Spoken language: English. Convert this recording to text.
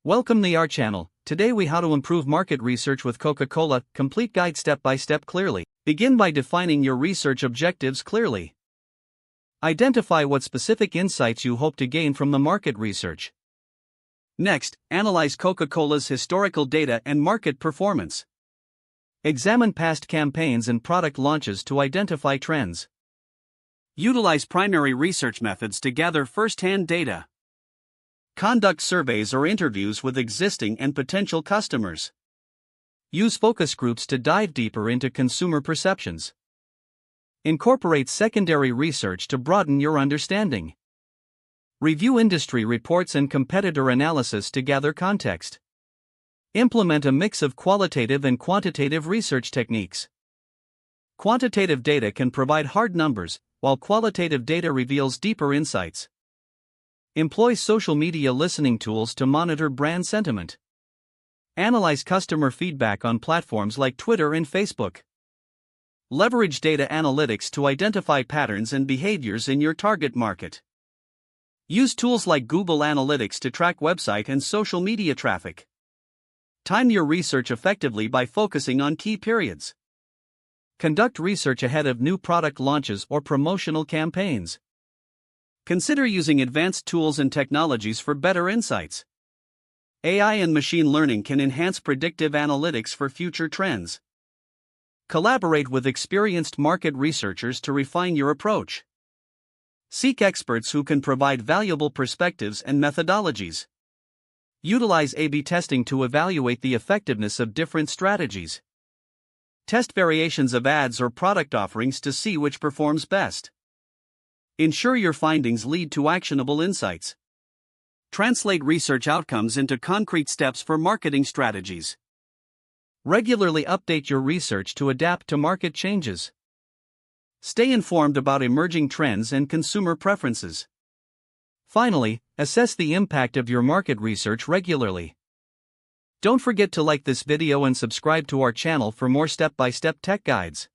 Welcome to our channel. Today we how to improve market research with Coca-Cola, complete guide step by step clearly. Begin by defining your research objectives clearly. Identify what specific insights you hope to gain from the market research. Next, analyze Coca-Cola's historical data and market performance. Examine past campaigns and product launches to identify trends. Utilize primary research methods to gather first-hand data. Conduct surveys or interviews with existing and potential customers. Use focus groups to dive deeper into consumer perceptions. Incorporate secondary research to broaden your understanding. Review industry reports and competitor analysis to gather context. Implement a mix of qualitative and quantitative research techniques. Quantitative data can provide hard numbers, while qualitative data reveals deeper insights. Employ social media listening tools to monitor brand sentiment. Analyze customer feedback on platforms like Twitter and Facebook. Leverage data analytics to identify patterns and behaviors in your target market. Use tools like Google Analytics to track website and social media traffic. Time your research effectively by focusing on key periods. Conduct research ahead of new product launches or promotional campaigns. Consider using advanced tools and technologies for better insights. AI and machine learning can enhance predictive analytics for future trends. Collaborate with experienced market researchers to refine your approach. Seek experts who can provide valuable perspectives and methodologies. Utilize A/B testing to evaluate the effectiveness of different strategies. Test variations of ads or product offerings to see which performs best. Ensure your findings lead to actionable insights. Translate research outcomes into concrete steps for marketing strategies. Regularly update your research to adapt to market changes. Stay informed about emerging trends and consumer preferences. Finally, assess the impact of your market research regularly. Don't forget to like this video and subscribe to our channel for more step-by-step tech guides.